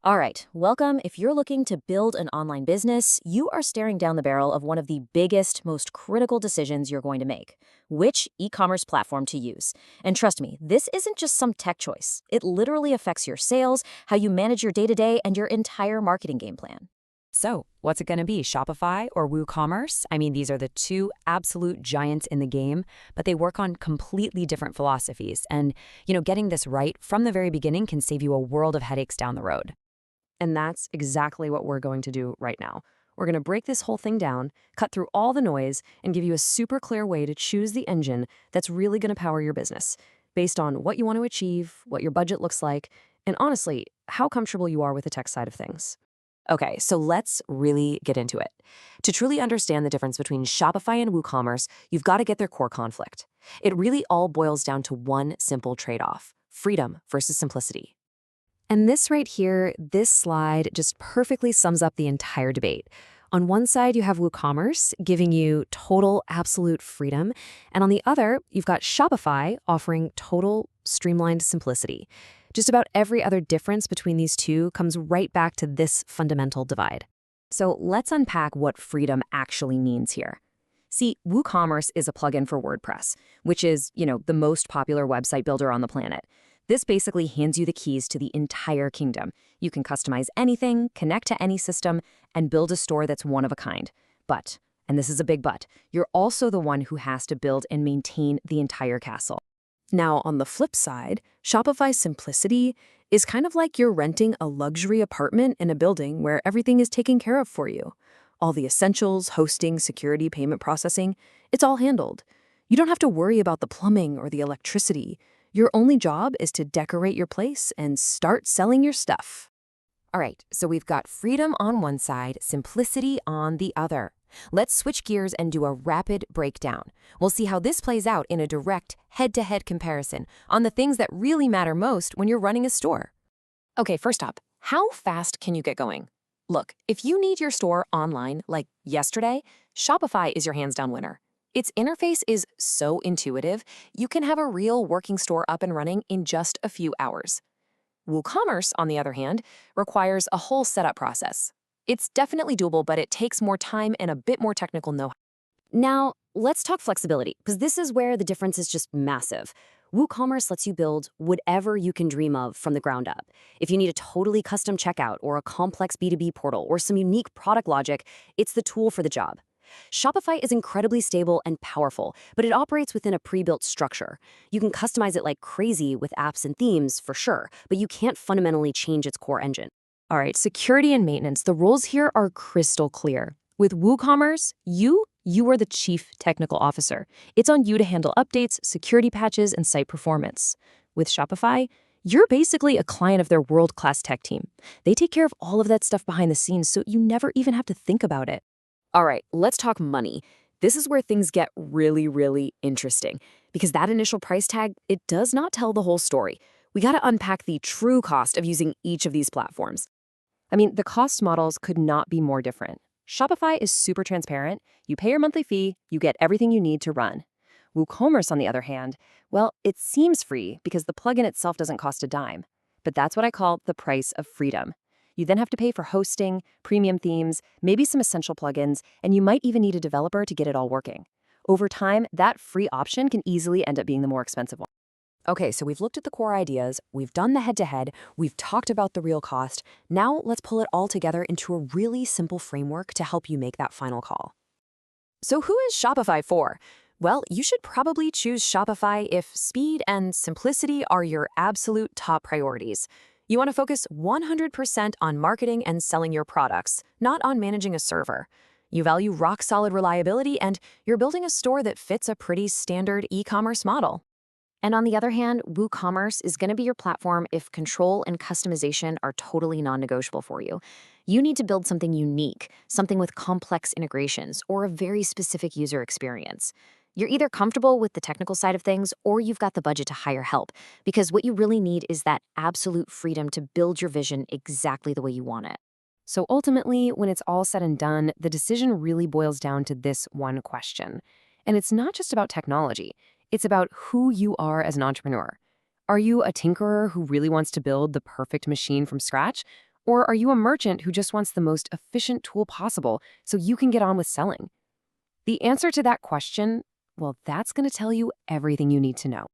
All right, welcome. If you're looking to build an online business, you are staring down the barrel of one of the biggest, most critical decisions you're going to make: which e-commerce platform to use. And trust me, this isn't just some tech choice. It literally affects your sales, how you manage your day-to-day, and your entire marketing game plan. So, what's it going to be, Shopify or WooCommerce? I mean, these are the two absolute giants in the game, but they work on completely different philosophies. And, getting this right from the very beginning can save you a world of headaches down the road. And that's exactly what we're going to do right now. We're going to break this whole thing down, cut through all the noise, and give you a super clear way to choose the engine that's really going to power your business, based on what you want to achieve, what your budget looks like, and honestly, how comfortable you are with the tech side of things. Okay, so let's really get into it. To truly understand the difference between Shopify and WooCommerce, you've got to get their core conflict. It really all boils down to one simple trade-off: freedom versus simplicity. And this right here, this slide just perfectly sums up the entire debate. On one side, you have WooCommerce giving you total, absolute freedom. And on the other, you've got Shopify offering total, streamlined simplicity. Just about every other difference between these two comes right back to this fundamental divide. So let's unpack what freedom actually means here. See, WooCommerce is a plugin for WordPress, which is, the most popular website builder on the planet. This basically hands you the keys to the entire kingdom. You can customize anything, connect to any system, and build a store that's one of a kind. But, and this is a big but, you're also the one who has to build and maintain the entire castle. Now, on the flip side, Shopify's simplicity is kind of like you're renting a luxury apartment in a building where everything is taken care of for you. All the essentials, hosting, security, payment processing, it's all handled. You don't have to worry about the plumbing or the electricity. Your only job is to decorate your place and start selling your stuff. All right, so we've got freedom on one side, simplicity on the other. Let's switch gears and do a rapid breakdown. We'll see how this plays out in a direct head-to-head comparison on the things that really matter most when you're running a store. Okay, first up, how fast can you get going? Look, if you need your store online like yesterday, Shopify is your hands-down winner. Its interface is so intuitive, you can have a real working store up and running in just a few hours. WooCommerce, on the other hand, requires a whole setup process. It's definitely doable, but it takes more time and a bit more technical know-how. Now, let's talk flexibility, because this is where the difference is just massive. WooCommerce lets you build whatever you can dream of from the ground up. If you need a totally custom checkout or a complex B2B portal or some unique product logic, it's the tool for the job. Shopify is incredibly stable and powerful, but it operates within a pre-built structure. You can customize it like crazy with apps and themes, for sure, but you can't fundamentally change its core engine. All right, security and maintenance, the rules here are crystal clear. With WooCommerce, you are the chief technical officer. It's on you to handle updates, security patches, and site performance. With Shopify, you're basically a client of their world-class tech team. They take care of all of that stuff behind the scenes, so you never even have to think about it. All right, let's talk money. This is where things get really, really interesting, because that initial price tag, it does not tell the whole story. We got to unpack the true cost of using each of these platforms. I mean, the cost models could not be more different. Shopify is super transparent. You pay your monthly fee, you get everything you need to run. WooCommerce, on the other hand, well, it seems free because the plugin itself doesn't cost a dime. But that's what I call the price of freedom. You then have to pay for hosting, premium themes, maybe some essential plugins, and you might even need a developer to get it all working. Over time, that free option can easily end up being the more expensive one. Okay, so we've looked at the core ideas, we've done the head-to-head, we've talked about the real cost. Now let's pull it all together into a really simple framework to help you make that final call. So who is Shopify for? Well, you should probably choose Shopify if speed and simplicity are your absolute top priorities. You want to focus 100% on marketing and selling your products, not on managing a server. You value rock-solid reliability, and you're building a store that fits a pretty standard e-commerce model. And on the other hand, WooCommerce is going to be your platform if control and customization are totally non-negotiable for you. You need to build something unique, something with complex integrations, or a very specific user experience. You're either comfortable with the technical side of things or you've got the budget to hire help, because what you really need is that absolute freedom to build your vision exactly the way you want it. So ultimately, when it's all said and done, the decision really boils down to this one question. And it's not just about technology. It's about who you are as an entrepreneur. Are you a tinkerer who really wants to build the perfect machine from scratch? Or are you a merchant who just wants the most efficient tool possible so you can get on with selling? The answer to that question, well, that's going to tell you everything you need to know.